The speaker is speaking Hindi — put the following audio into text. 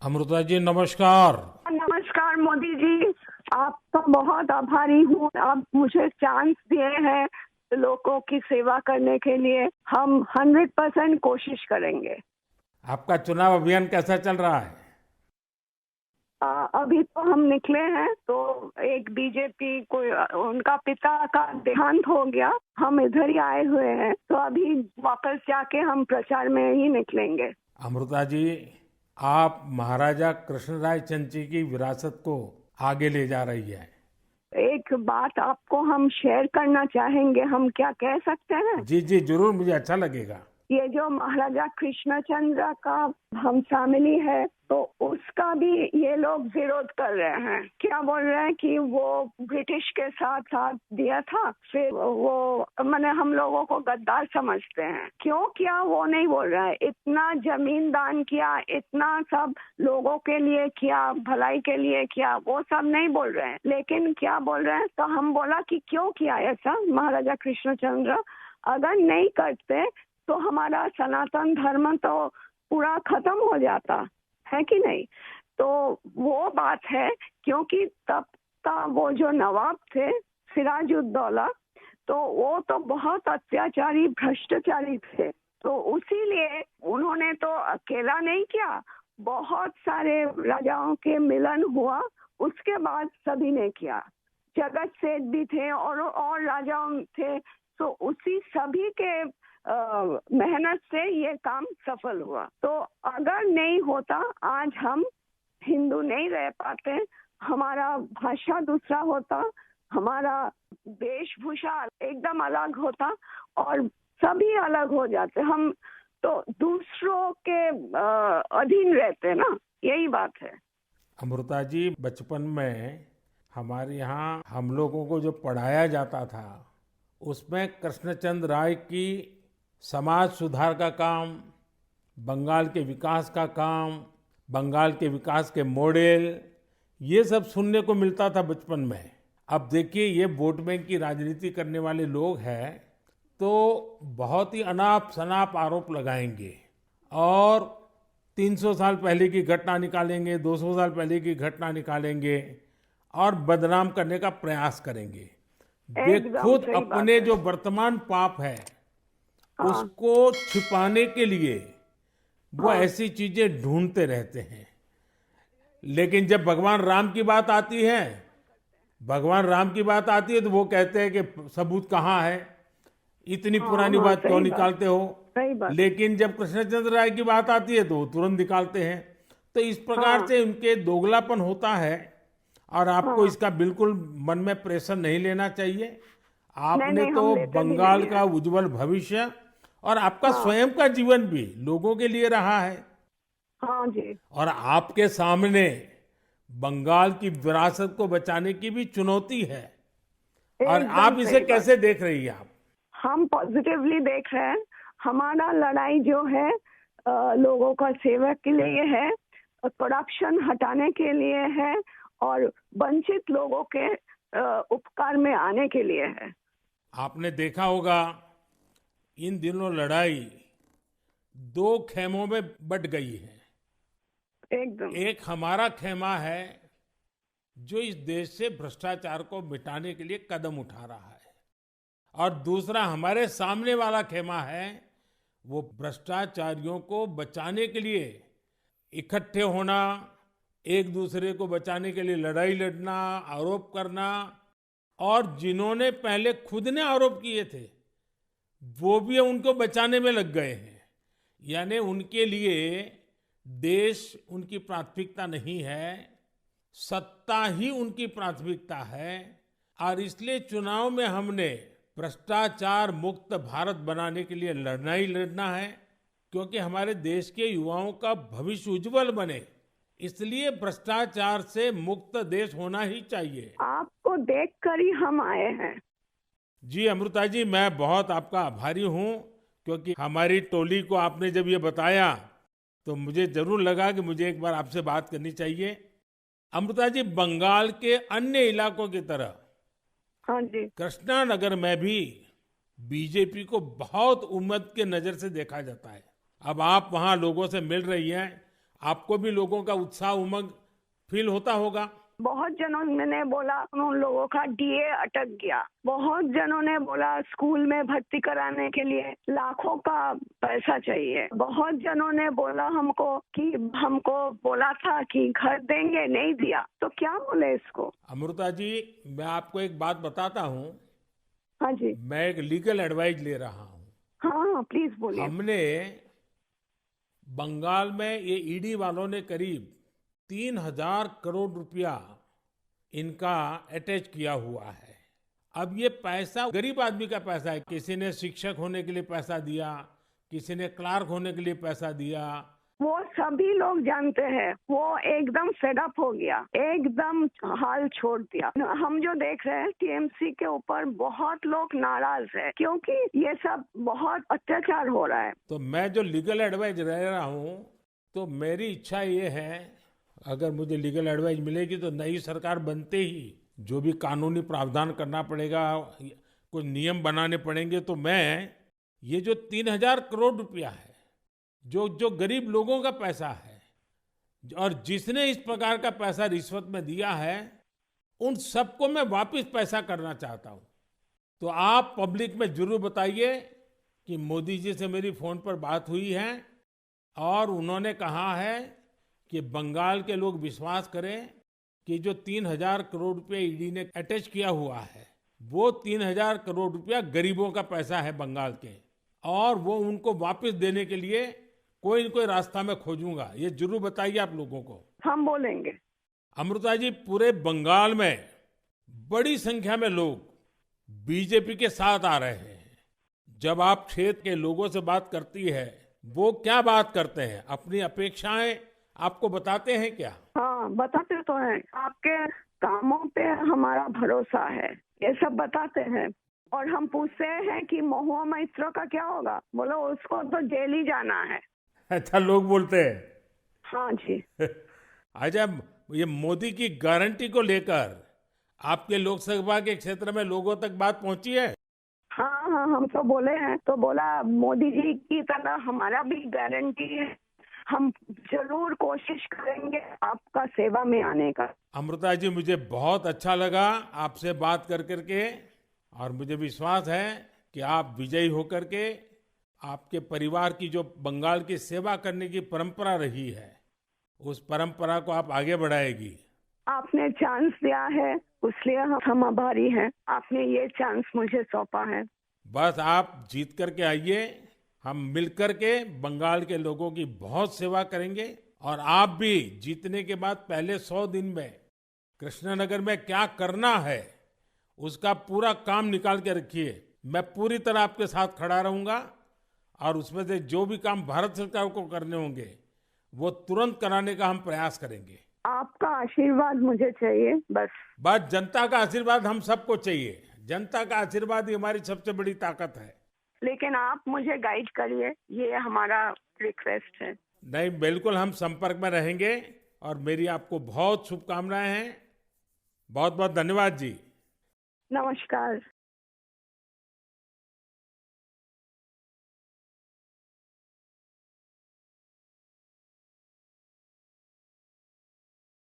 अमृता जी नमस्कार। नमस्कार मोदी जी। आपका बहुत आभारी हूँ। आप मुझे चांस दिए हैं लोगों की सेवा करने के लिए। हम 100% कोशिश करेंगे। आपका चुनाव अभियान कैसा चल रहा है? अभी तो हम निकले हैं तो एक बीजेपी को उनका पिता का देहांत हो गया। हम इधर ही आए हुए हैं तो अभी वापस जाके हम प्रचार में ही निकलेंगे। अमृता जी, आप महाराजा कृष्णराय चंद जी की विरासत को आगे ले जा रही है। एक बात आपको हम शेयर करना चाहेंगे। हम क्या कह सकते हैं? जी जी जरूर, मुझे अच्छा लगेगा। ये जो महाराजा कृष्णचंद्र का हम फैमिली है तो उसका भी ये लोग विरोध कर रहे हैं। क्या बोल रहे हैं कि वो ब्रिटिश के साथ साथ दिया था, फिर वो माने हम लोगों को गद्दार समझते हैं। क्यों किया वो नहीं बोल रहे हैं। इतना जमीन दान किया, इतना सब लोगों के लिए किया, भलाई के लिए किया, वो सब नहीं बोल रहे हैं। लेकिन क्या बोल रहे हैं, तो हम बोला कि क्यों किया ऐसा महाराजा कृष्णचंद्र। अगर नहीं करते तो हमारा सनातन धर्म तो पूरा खत्म हो जाता है कि नहीं। तो वो बात है, क्योंकि तब का वो जो नवाब थे सिराजुद्दौला, तो वो तो बहुत अत्याचारी भ्रष्टाचारी थे। तो उसीलिए उन्होंने तो अकेला नहीं किया, बहुत सारे राजाओं के मिलन हुआ, उसके बाद सभी ने किया। जगत सेठ भी थे और राजाओं थे। तो उसी सभी के मेहनत से ये काम सफल हुआ। तो अगर नहीं होता आज हम हिंदू नहीं रह पाते। हमारा भाषा दूसरा होता, हमारा वेशभूषा एकदम अलग होता और सभी अलग हो जाते। हम तो दूसरों के अधीन रहते ना, यही बात है। अमृता जी, बचपन में हमारे यहाँ हम लोगों को जो पढ़ाया जाता था उसमें कृष्णचंद्र राय की समाज सुधार का काम, बंगाल के विकास का काम, बंगाल के विकास के मॉडल, ये सब सुनने को मिलता था बचपन में। अब देखिए, ये वोट बैंक की राजनीति करने वाले लोग हैं तो बहुत ही अनाप शनाप आरोप लगाएंगे और 300 साल पहले की घटना निकालेंगे, 200 साल पहले की घटना निकालेंगे और बदनाम करने का प्रयास करेंगे। वे एकदम खुद सही बात अपने है। जो वर्तमान पाप है हाँ उसको छिपाने के लिए वो हाँ ऐसी चीजें ढूंढते रहते हैं। लेकिन जब भगवान राम की बात आती है, भगवान राम की बात आती है तो वो कहते हैं कि सबूत कहाँ है, इतनी हाँ पुरानी हाँ, बात क्यों सही बात, निकालते हो। सही बात। लेकिन जब कृष्णचंद्र राय की बात आती है तो वो तुरंत निकालते हैं। तो इस प्रकार हाँ से उनके दोगलापन होता है और आपको हाँ, इसका बिल्कुल मन में प्रेशर नहीं लेना चाहिए। नहीं आपने नहीं, हम तो लेते भी बंगाल नहीं का है। उज्जवल भविष्य और आपका हाँ स्वयं का जीवन भी लोगों के लिए रहा है। हाँ जी, और आपके सामने बंगाल की विरासत को बचाने की भी चुनौती है। और एकदम आप इसे सही बात। कैसे देख रही हैं आप? हम पॉजिटिवली देख रहे हैं। हमारा लड़ाई जो है लोगों का सेवा के लिए है, करप्शन हटाने के लिए है और वंचित लोगों के उपकार में आने के लिए है। आपने देखा होगा, इन दिनों लड़ाई दो खेमों में बट गई है। एकदम। एक हमारा खेमा है जो इस देश से भ्रष्टाचार को मिटाने के लिए कदम उठा रहा है, और दूसरा हमारे सामने वाला खेमा है, वो भ्रष्टाचारियों को बचाने के लिए इकट्ठे होना, एक दूसरे को बचाने के लिए लड़ाई लड़ना, आरोप करना। और जिन्होंने पहले खुद ने आरोप किए थे वो भी उनको बचाने में लग गए हैं। यानी उनके लिए देश उनकी प्राथमिकता नहीं है, सत्ता ही उनकी प्राथमिकता है। और इसलिए चुनाव में हमने भ्रष्टाचार मुक्त भारत बनाने के लिए लड़ना ही लड़ना है, क्योंकि हमारे देश के युवाओं का भविष्य उज्जवल बने। इसलिए भ्रष्टाचार से मुक्त देश होना ही चाहिए। आपको देखकर ही हम आए हैं। जी अमृता जी, मैं बहुत आपका आभारी हूँ, क्योंकि हमारी टोली को आपने जब ये बताया तो मुझे जरूर लगा कि मुझे एक बार आपसे बात करनी चाहिए। अमृता जी, बंगाल के अन्य इलाकों की तरह हाँ जी। कृष्णा नगर में भी बीजेपी को बहुत उम्मीद के नजर से देखा जाता है। अब आप वहां लोगों से मिल रही हैं, आपको भी लोगों का उत्साह उमंग फील होता होगा। बहुत जनों ने बोला उन लोगों का डीए अटक गया। बहुत जनों ने बोला स्कूल में भर्ती कराने के लिए लाखों का पैसा चाहिए। बहुत जनों ने बोला हमको कि हमको बोला था कि घर देंगे, नहीं दिया। तो क्या बोले इसको। अमृता जी, मैं आपको एक बात बताता हूँ। हाँ जी। मैं एक लीगल एडवाइस ले रहा हूँ। हाँ, प्लीज बोलिए। हमने बंगाल में ये ईडी वालों ने करीब 3,000 करोड़ रुपया इनका अटैच किया हुआ है। अब ये पैसा गरीब आदमी का पैसा है। किसी ने शिक्षक होने के लिए पैसा दिया, किसी ने क्लार्क होने के लिए पैसा दिया। वो सभी लोग जानते हैं। वो एकदम फेडअप हो गया, एकदम हाल छोड़ दिया। हम जो देख रहे हैं टीएमसी के ऊपर बहुत लोग नाराज है क्योंकि ये सब बहुत अत्याचार हो रहा है। तो मैं जो लीगल एडवाइस ले रहा हूँ, तो मेरी इच्छा ये है, अगर मुझे लीगल एडवाइस मिलेगी तो नई सरकार बनते ही जो भी कानूनी प्रावधान करना पड़ेगा, कुछ नियम बनाने पड़ेंगे, तो मैं ये जो 3,000 करोड़ रुपया है, जो जो गरीब लोगों का पैसा है, और जिसने इस प्रकार का पैसा रिश्वत में दिया है, उन सबको मैं वापस पैसा करना चाहता हूं। तो आप पब्लिक में जरूर बताइए कि मोदी जी से मेरी फोन पर बात हुई है और उन्होंने कहा है कि बंगाल के लोग विश्वास करें कि जो 3,000 करोड़ रुपए ईडी ने अटैच किया हुआ है, वो 3,000 करोड़ रुपया गरीबों का पैसा है बंगाल के, और वो उनको वापस देने के लिए कोई न कोई रास्ता मैं खोजूंगा। ये जरूर बताइए आप लोगों को। हम बोलेंगे। अमृता जी, पूरे बंगाल में बड़ी संख्या में लोग बीजेपी के साथ आ रहे हैं। जब आप क्षेत्र के लोगों से बात करती है, वो क्या बात करते हैं? अपनी अपेक्षाएं आपको बताते हैं क्या? हाँ, बताते तो हैं। आपके कामों पे हमारा भरोसा है, ये सब बताते हैं। और हम पूछते हैं कि महुआ मैत्रो का क्या होगा, बोलो उसको तो जेल ही जाना है। अच्छा, लोग बोलते हैं। हाँ जी। अच्छा, ये मोदी की गारंटी को लेकर आपके लोकसभा के क्षेत्र में लोगों तक बात पहुंची है? हाँ हाँ, हम तो बोले हैं। तो बोला मोदी जी की तरह हमारा भी गारंटी है, हम जरूर कोशिश करेंगे आपका सेवा में आने का। अमृता जी, मुझे बहुत अच्छा लगा आपसे बात कर करके, और मुझे विश्वास है कि आप विजयी होकर के आपके परिवार की जो बंगाल की सेवा करने की परंपरा रही है, उस परंपरा को आप आगे बढ़ाएगी। आपने चांस दिया है, उसलिए हम आभारी हैं। आपने ये चांस मुझे सौंपा है। बस आप जीत करके आइए, हम मिलकर के बंगाल के लोगों की बहुत सेवा करेंगे। और आप भी जीतने के बाद पहले 100 दिन में कृष्णनगर में क्या करना है, उसका पूरा काम निकाल के रखिए। मैं पूरी तरह आपके साथ खड़ा रहूंगा, और उसमें से जो भी काम भारत सरकार को करने होंगे, वो तुरंत कराने का हम प्रयास करेंगे। आपका आशीर्वाद मुझे चाहिए बस। बस जनता का आशीर्वाद हम सबको चाहिए। जनता का आशीर्वाद ही हमारी सबसे बड़ी ताकत है। लेकिन आप मुझे गाइड करिए, ये हमारा रिक्वेस्ट है। नहीं, बिल्कुल हम संपर्क में रहेंगे, और मेरी आपको बहुत शुभकामनाएं हैं। बहुत बहुत धन्यवाद जी। नमस्कार।